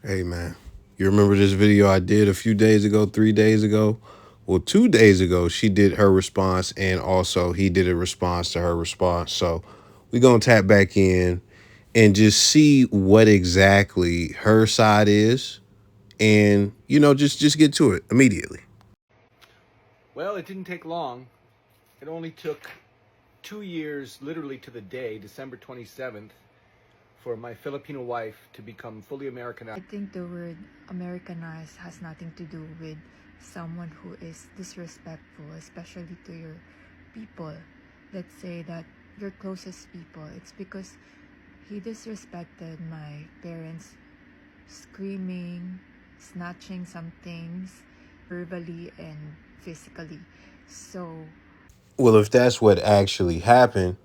Hey man, you remember this video I did a few days ago, 3 days ago? Well, 2 days ago, she did her response, and also he did a response to her response. So we're gonna tap back in and just see what exactly her side is, and just get to it immediately. Well, it didn't take long. It only took 2 years, literally to the day, December 27th, for my Filipino wife to become fully I Americanized. think the word Americanized has nothing to do with someone who is disrespectful, especially to your people. Let's say that your closest people. It's because he disrespected my parents, screaming, snatching some things, verbally and physically. So Well, if that's what actually happened,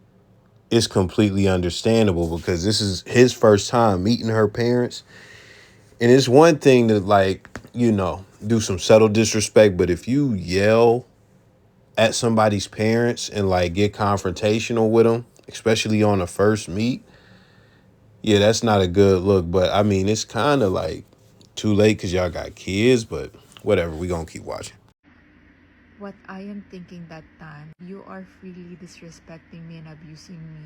it's completely understandable because this is his first time meeting her parents. And it's one thing to do some subtle disrespect, but if you yell at somebody's parents and like get confrontational with them, especially on a first meet, yeah, that's not a good look. But I mean, it's kind of like too late because y'all got kids, but whatever, we gonna keep watching. what I am thinking that time, you are freely disrespecting me and abusing me.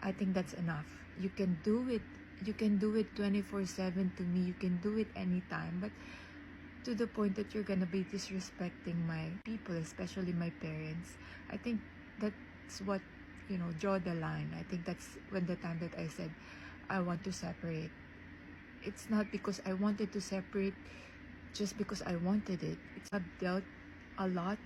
I think that's enough. You can do it. You can do it 24/7 to me. You can do it anytime. But to the point that you're gonna be disrespecting my people, especially my parents, I think that's what, draw the line. I think that's when the time that I said I want to separate. It's not because I wanted to separate just because I wanted it. I've dealt a lot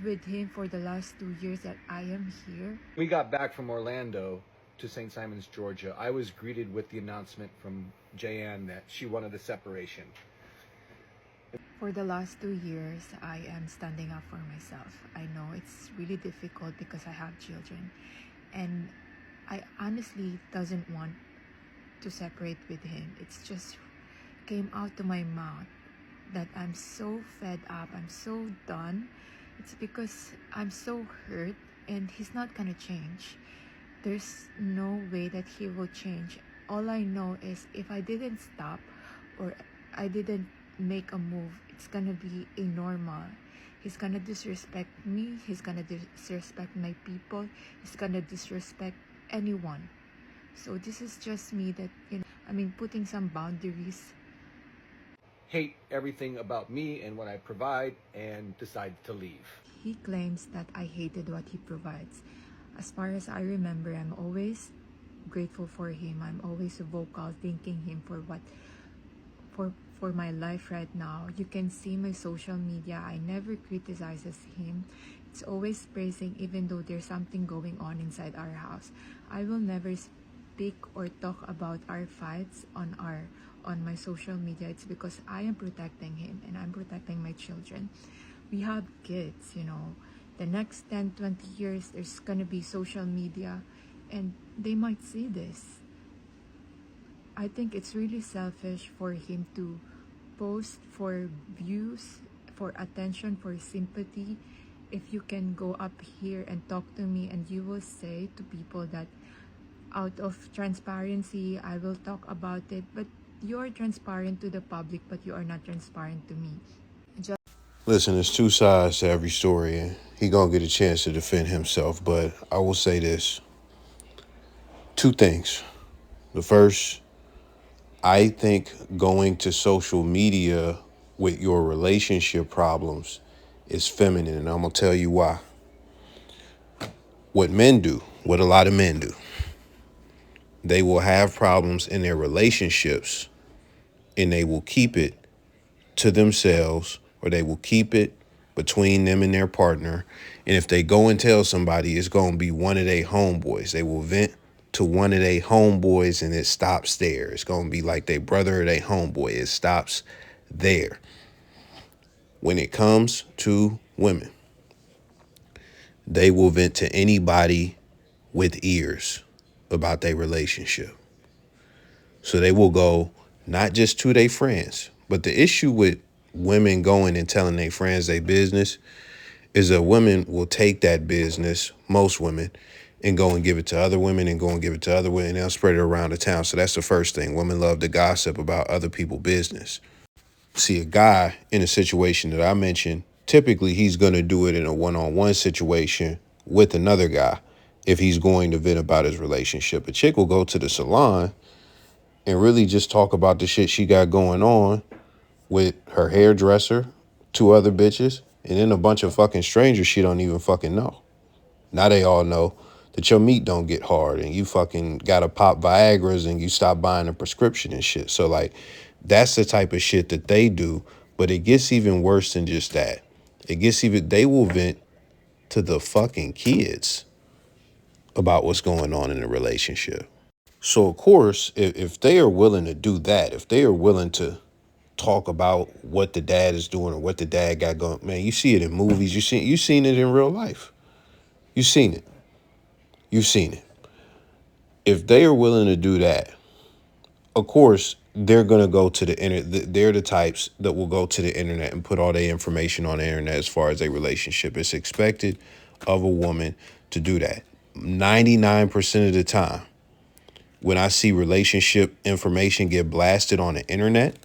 with him for the last 2 years that I am here. We got back from Orlando to St. Simons, Georgia. I was greeted with the announcement from Jayanne that she wanted a separation. For the last 2 years, I am standing up for myself. I know it's really difficult because I have children, and I honestly doesn't want to separate with him. It's just came out to my mouth that I'm so fed up. I'm so done. It's because I'm so hurt, and he's not gonna change. There's no way that he will change. All I know is if I didn't stop or I didn't make a move, it's gonna be a normal. He's gonna disrespect me, he's gonna disrespect my people, he's gonna disrespect anyone. So this is just me that, putting some boundaries. Hate everything about me and what I provide and decided to leave. He claims that I hated what he provides. As far as I remember, I'm always grateful for him. I'm always vocal, thanking him for for my life right now. You can see my social media. I never criticizes him. It's always praising even though there's something going on inside our house. I will never speak or talk about our fights on my social media. It's because I am protecting him and I'm protecting my children. We have kids, the next 10, 20 years there's gonna be social media and they might see this. I think it's really selfish for him to post for views, for attention, for sympathy. If you can go up here and talk to me and you will say to people that out of transparency, I will talk about it, but you're transparent to the public, but you are not transparent to me. Listen, there's two sides to every story, and he gonna get a chance to defend himself. But I will say this: two things. The first, I think going to social media with your relationship problems is feminine, and I'm gonna tell you why. What men do, what a lot of men do, they will have problems in their relationships and they will keep it to themselves or they will keep it between them and their partner. And if they go and tell somebody, it's going to be one of their homeboys. They will vent to one of their homeboys and it stops there. It's going to be like their brother or their homeboy. It stops there. When it comes to women, they will vent to anybody with ears about their relationship. So they will go not just to their friends, but the issue with women going and telling their friends their business is that women will take that business, most women, and go and give it to other women and go and give it to other women, and they'll spread it around the town. So that's the first thing. Women love to gossip about other people's business. See, a guy in a situation that I mentioned, typically he's going to do it in a one-on-one situation with another guy if he's going to vent about his relationship. A chick will go to the salon and really just talk about the shit she got going on with her hairdresser, two other bitches, and then a bunch of fucking strangers she don't even fucking know. Now they all know that your meat don't get hard and you fucking gotta pop Viagra's and you stop buying a prescription and shit. So like, that's the type of shit that they do, but it gets even worse than just that. They will vent to the fucking kids about what's going on in the relationship. So of course, if they are willing to do that, if they are willing to talk about what the dad is doing or what the dad got going, man, you see it in movies, you seen it in real life. You've seen it. You've seen it. If they are willing to do that, of course, they're going to go to the internet. They're the types that will go to the internet and put all their information on the internet as far as a relationship. It's expected of a woman to do that. 99% of the time, when I see relationship information get blasted on the internet,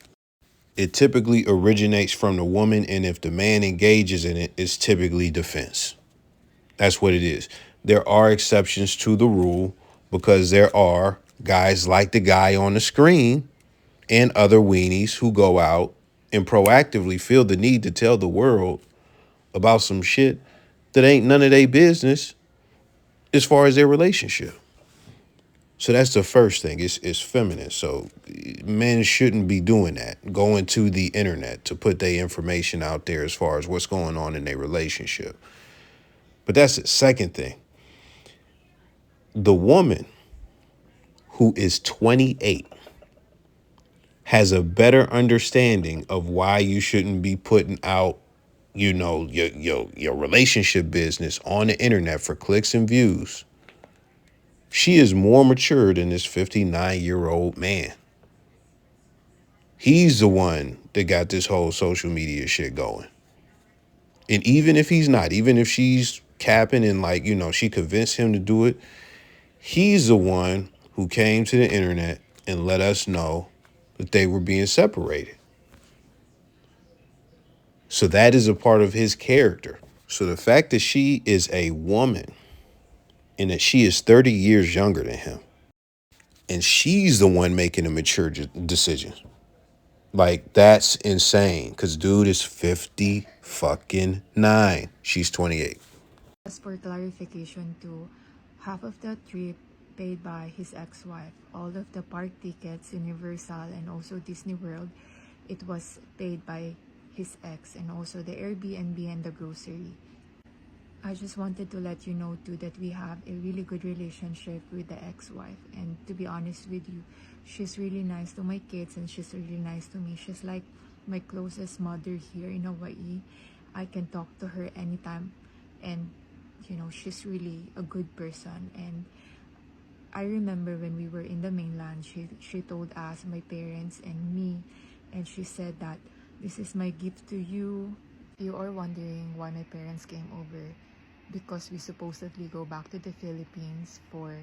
it typically originates from the woman. And if the man engages in it, it's typically defense. That's what it is. There are exceptions to the rule because there are guys like the guy on the screen and other weenies who go out and proactively feel the need to tell the world about some shit that ain't none of their business as far as their relationship. So that's the first thing. It's feminine. So men shouldn't be doing that, going to the internet to put their information out there as far as what's going on in their relationship. But that's the second thing. The woman who is 28 has a better understanding of why you shouldn't be putting out, your relationship business on the internet for clicks and views. She is more mature than this 59-year-old man. He's the one that got this whole social media shit going. And even if he's not, even if she's capping and she convinced him to do it, he's the one who came to the internet and let us know that they were being separated. So that is a part of his character. So the fact that she is a woman and that she is 30 years younger than him, and she's the one making a mature decision. Like, that's insane. Because dude is 50 fucking 9. She's 28. Just for clarification too, half of the trip paid by his ex-wife. All of the park tickets, Universal and also Disney World, it was paid by his ex, and also the Airbnb and the grocery. I just wanted to let you know too that we have a really good relationship with the ex-wife, and to be honest with you, she's really nice to my kids and she's really nice to me. She's like my closest mother here in Hawaii. I can talk to her anytime, and she's really a good person. And I remember when we were in the mainland, she told us, my parents and me, and she said that this is my gift to you. You are wondering why my parents came over, because we supposedly go back to the Philippines for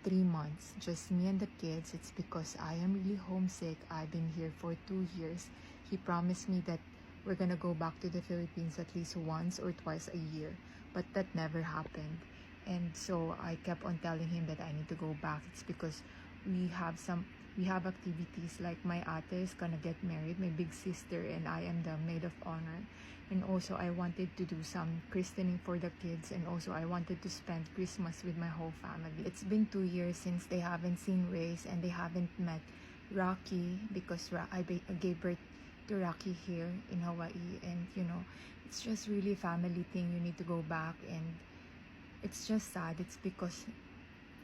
3 months, just me and the kids. It's because I am really homesick. I've been here for 2 years. He promised me that we're gonna go back to the Philippines at least once or twice a year, but that never happened. And so I kept on telling him that I need to go back. It's because we have activities, like my ate is gonna get married, my big sister, and I am the maid of honor. And also I wanted to do some christening for the kids, and also I wanted to spend Christmas with my whole family. It's been 2 years since they haven't seen Race and they haven't met Rocky, because I gave birth to Rocky here in Hawaii. And it's just really a family thing. You need to go back, and it's just sad. It's because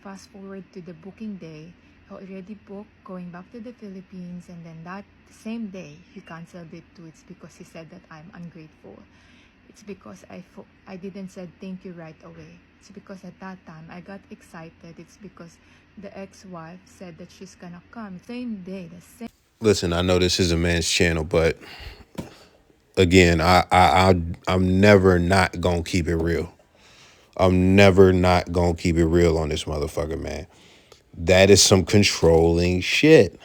fast forward to the booking day, I already booked going back to the Philippines, and then that same day he canceled it too. It's because he said that I'm ungrateful. It's because I didn't said thank you right away. It's because at that time I got excited. It's because the ex-wife said that she's gonna come same day, the same. Listen, I know this is a man's channel, but again, I'm never not gonna keep it real. I'm never not gonna keep it real on this motherfucker, man. That is some controlling shit.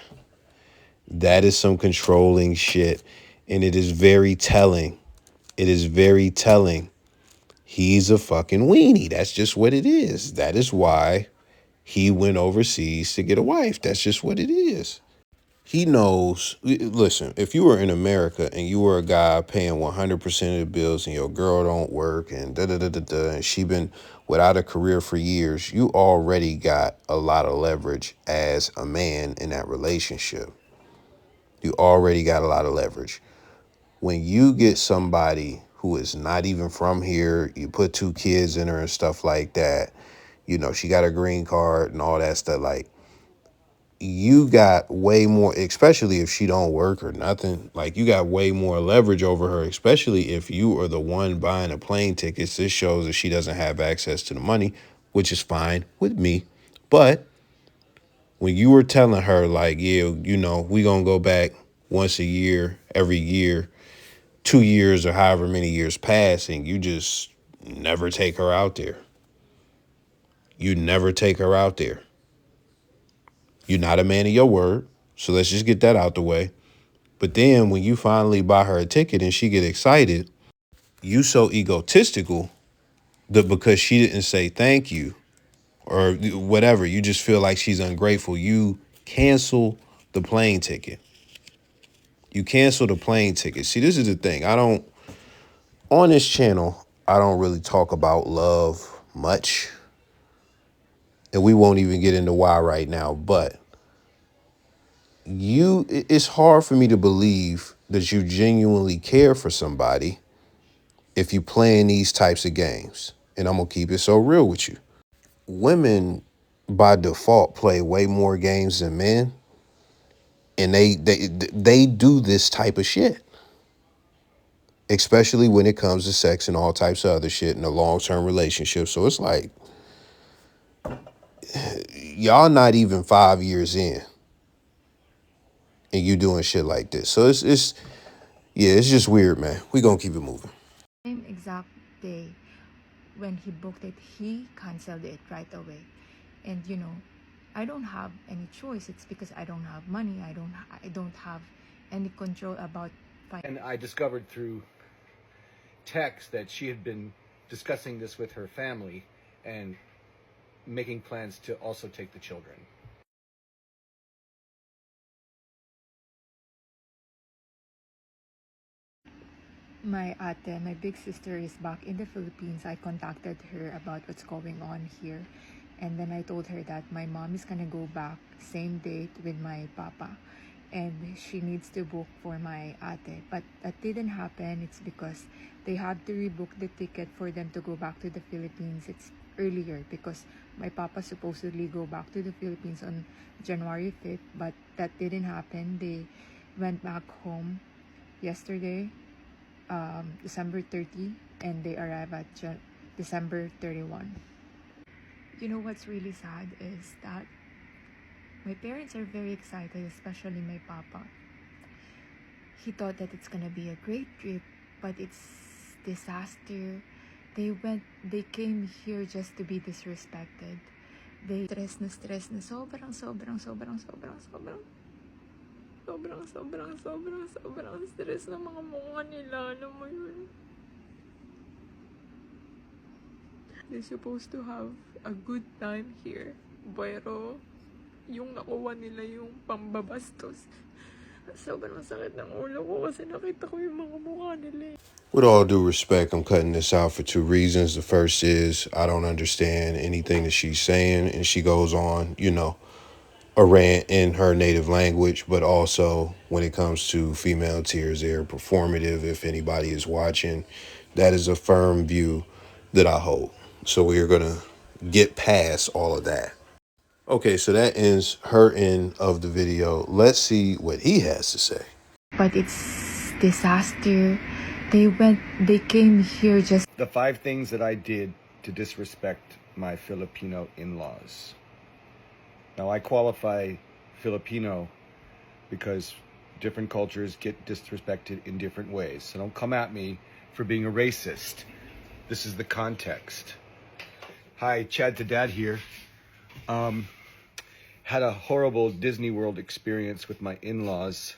That is some controlling shit. And it is very telling. It is very telling. He's a fucking weenie. That's just what it is. That is why he went overseas to get a wife. That's just what it is. He knows. Listen, if you were in America and you were a guy paying 100% of the bills and your girl don't work and da-da-da-da-da, and she been without a career for years, you already got a lot of leverage as a man in that relationship. You already got a lot of leverage. When you get somebody who is not even from here, you put 2 kids in her and stuff like that, you know, she got a green card and all that stuff, like, you got way more, especially if she don't work or nothing, like you got way more leverage over her, especially if you are the one buying the plane tickets. This shows that she doesn't have access to the money, which is fine with me. But when you were telling her like, yeah, you know, we gonna go back once a year, every year, 2 years or however many years pass, and you just never take her out there. You never take her out there. You're not a man of your word. So let's just get that out the way. But then when you finally buy her a ticket and she get excited, you so egotistical that because she didn't say thank you or whatever, you just feel like she's ungrateful. You cancel the plane ticket. You cancel the plane ticket. See, this is the thing. On this channel, I don't really talk about love much. And we won't even get into why right now, but it's hard for me to believe that you genuinely care for somebody if you playing these types of games. And I'm gonna keep it so real with you. Women by default play way more games than men, and they do this type of shit, especially when it comes to sex and all types of other shit in a long-term relationship. So it's like y'all not even 5 years in and you doing shit like this. So it's just weird, man. We gonna keep it moving. Same exact day when he booked it, he canceled it right away. And you know, I don't have any choice. It's because I don't have money. I don't have any control about And I discovered through text that she had been discussing this with her family and making plans to also take the children. my ate, my big sister is back in the Philippines. I contacted her about what's going on here. And then I told her that my mom is gonna go back same date with my papa. And she needs to book for my ate. But that didn't happen. It's because they had to rebook the ticket for them to go back to the Philippines. It's earlier because my papa supposedly go back to the Philippines on January 5th. But that didn't happen. They went back home yesterday, December 30, and they arrive at December 31. You know what's really sad is that my parents are very excited, especially my papa. He thought that it's gonna be a great trip, but it's disaster. They came here just to be disrespected. They stress na sobrang stress na mga mukha nila, alam mo yun. They're supposed to have a good time here, pero yung nakuha nila yung pambabastos. Sobrang sakit ng ulo ko kasi nakita ko yung mga mukha nila. With all due respect, I'm cutting this out for 2 reasons. The first is I don't understand anything that she's saying, and she goes on, you know, a rant in her native language, but also when it comes to female tears, they're performative. If anybody is watching, that is a firm view that I hold. So we're gonna get past all of that. Okay, so that ends her end of the video. Let's see what he has to say. But it's disaster. They came here just... The 5 things that I did to disrespect my Filipino in-laws. Now, I qualify Filipino because different cultures get disrespected in different ways. So don't come at me for being a racist. This is the context. Hi, Chad to Dad here. Had a horrible Disney World experience with my in-laws,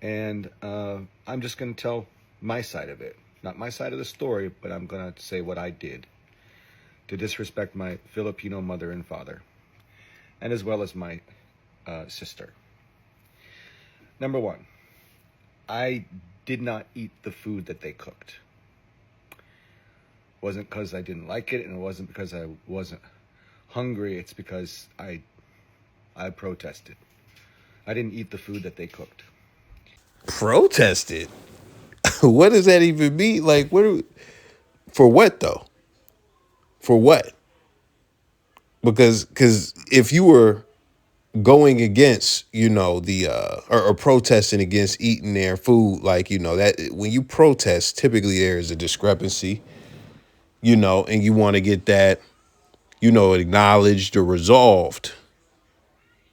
and I'm just going to tell my side of it. Not my side of the story, but I'm going to say what I did to disrespect my Filipino mother and father, and as well as my sister. Number one, I did not eat the food that they cooked. It wasn't because I didn't like it, and it wasn't because I wasn't hungry. It's because I protested. I didn't eat the food that they cooked. Protested? What does that even mean? Like, for what though? For what? Because if you were going against, the or protesting against eating their food, like, that when you protest, typically there is a discrepancy, and you want to get that, acknowledged or resolved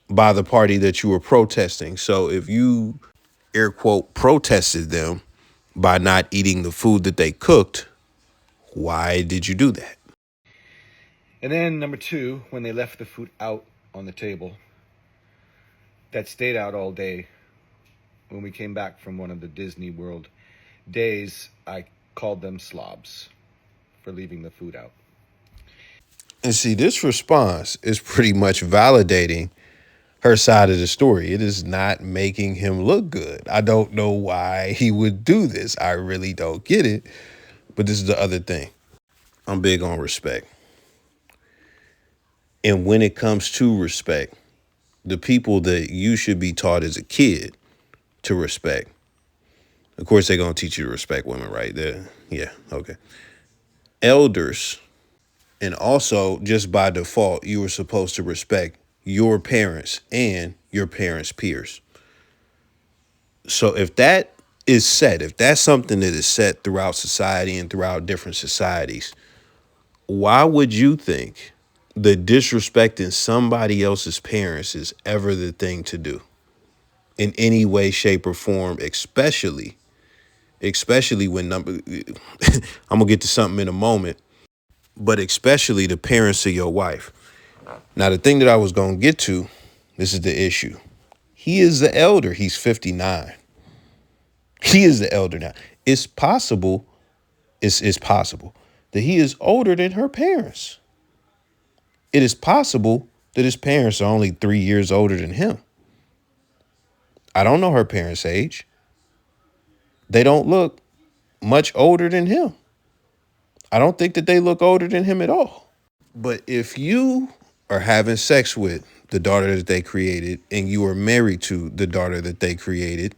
by the party that you were protesting. So if you air quote protested them by not eating the food that they cooked, why did you do that? And then number two, when they left the food out on the table, that stayed out all day, when we came back from one of the Disney World days, I called them slobs for leaving the food out. And see, this response is pretty much validating her side of the story. It is not making him look good. I don't know why he would do this. I really don't get it. But this is the other thing. I'm big on respect. And when it comes to respect, the people that you should be taught as a kid to respect. Of course, they're going to teach you to respect women, right? Yeah, okay. Elders, and also just by default, you were supposed to respect your parents and your parents' peers. So if that is set, if that's something that is set throughout society and throughout different societies, why would you think that disrespecting somebody else's parents is ever the thing to do in any way, shape, or form, especially when I'm gonna get to something in a moment, but especially the parents of your wife. Now, the thing that I was gonna get to, this is the issue. He is the elder. He's 59. He is the elder now. It's possible, it's possible that he is older than her parents. It is possible that his parents are only 3 years older than him. I don't know her parents' age. They don't look much older than him. I don't think that they look older than him at all. But if you are having sex with the daughter that they created and you are married to the daughter that they created,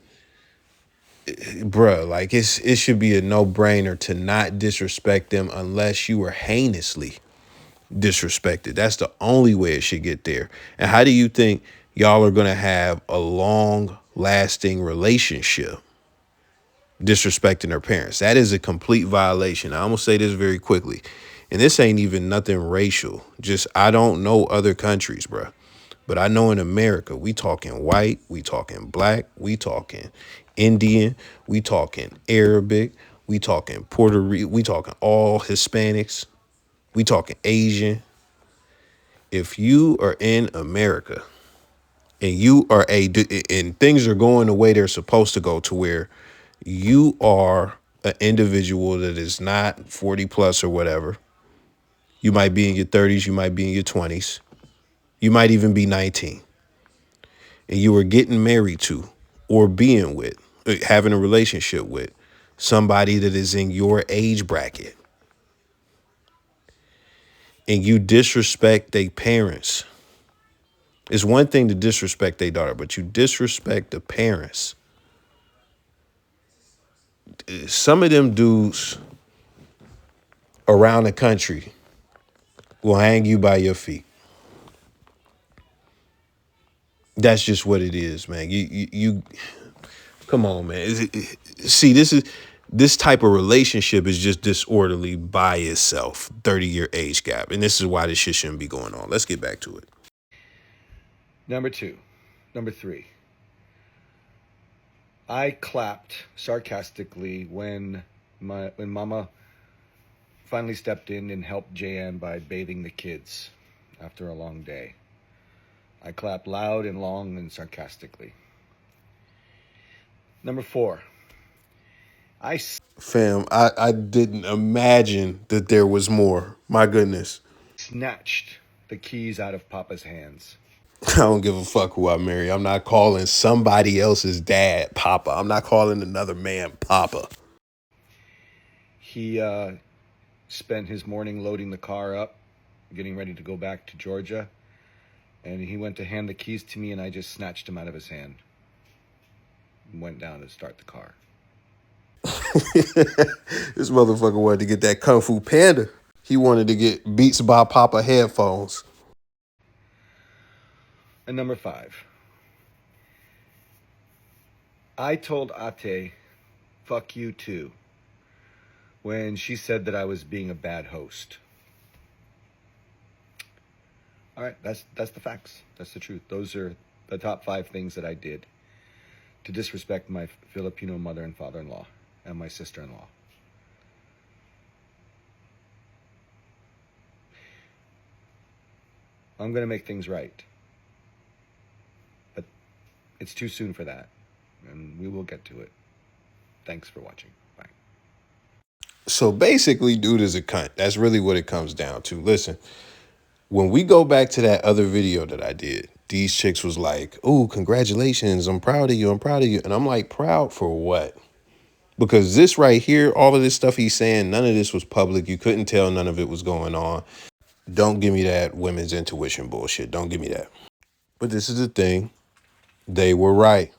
bruh, like it should be a no-brainer to not disrespect them unless you were heinously disrespected. That's the only way it should get there. And how do you think y'all are going to have a long-lasting relationship disrespecting their parents? That is a complete violation. I'm going to say this very quickly. And this ain't even nothing racial. Just, I don't know other countries, bruh. But I know in America, we talking white, we talking black, we talking Indian, we talking Arabic, we talking Puerto Rican, we talking all Hispanics, we talking Asian. If you are in America and you are and things are going the way they're supposed to go, to where you are an individual that is not 40 plus or whatever, you might be in your 30s, you might be in your 20s, you might even be 19, and you are getting married to or being with, having a relationship with somebody that is in your age bracket, and you disrespect their parents. It's one thing to disrespect their daughter, but you disrespect the parents. Some of them dudes around the country will hang you by your feet. That's just what it is, man. You come on, man. See, this type of relationship is just disorderly by itself. 30-year age gap, and this is why this shit shouldn't be going on. Let's get back to it. Number three, I clapped sarcastically when Mama finally stepped in and helped JN by bathing the kids after a long day. I clapped loud and long and sarcastically. Number 4. Fam, I didn't imagine that there was more. My goodness. Snatched the keys out of Papa's hands. I don't give a fuck who I marry. I'm not calling somebody else's dad Papa. I'm not calling another man Papa. He spent his morning loading the car up, getting ready to go back to Georgia. And he went to hand the keys to me, and I just snatched them out of his hand and went down to start the car. This motherfucker wanted to get that Kung Fu Panda. He wanted to get Beats by Papa headphones. And number 5. I told Ate, fuck you too, when she said that I was being a bad host. All right, that's the facts. That's the truth. Those are the top 5 things that I did to disrespect my Filipino mother and father-in-law and my sister-in-law. I'm going to make things right. But it's too soon for that. And we will get to it. Thanks for watching. Bye. So basically, dude is a cunt. That's really what it comes down to. Listen, when we go back to that other video that I did, these chicks was like, "Ooh, congratulations. I'm proud of you. I'm proud of you." And I'm like, proud for what? Because this right here, all of this stuff he's saying, none of this was public. You couldn't tell none of it was going on. Don't give me that women's intuition bullshit. Don't give me that. But this is the thing. They were right.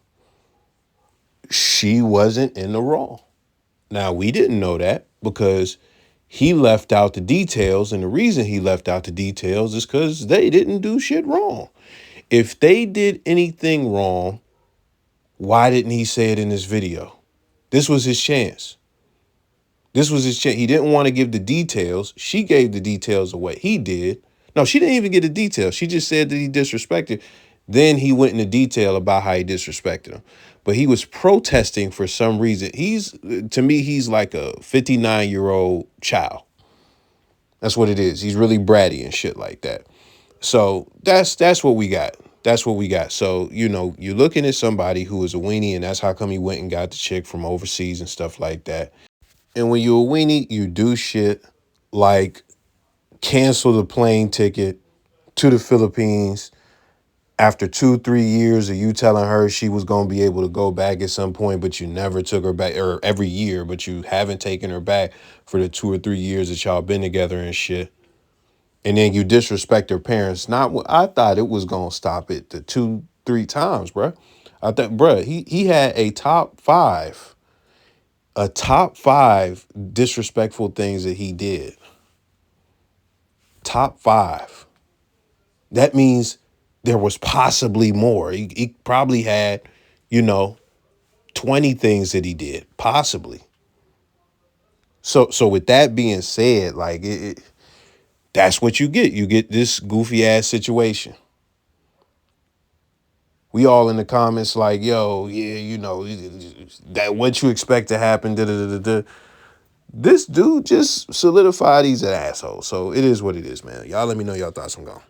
She wasn't in the wrong. Now, we didn't know that because he left out the details. And the reason he left out the details is because they didn't do shit wrong. If they did anything wrong, why didn't he say it in this video? This was his chance. This was his chance. He didn't want to give the details. She gave the details of what he did. No, she didn't even get the details. She just said that he disrespected. Then he went into detail about how he disrespected him. But he was protesting for some reason. To me, he's like a 59-year-old child. That's what it is. He's really bratty and shit like that. So that's what we got. That's what we got. So, you know, you're looking at somebody who is a weenie, and that's how come he went and got the chick from overseas and stuff like that. And when you're a weenie, you do shit like cancel the plane ticket to the Philippines after 2-3 years of you telling her she was going to be able to go back at some point, but you never took her back, or every year, but you haven't taken her back for the 2 or 3 years that y'all been together and shit. And then you disrespect her parents. I thought it was going to stop it to 2-3 times, bruh. I thought, bruh, he had a top 5 disrespectful things that he did. Top 5. That means there was possibly more. He probably had, 20 things that he did, possibly. So with that being said, like that's what you get. You get this goofy ass situation. We all in the comments like, yo, yeah, that what you expect to happen. This dude just solidified he's an asshole. So it is what it is, man. Y'all let me know your thoughts. I'm gone.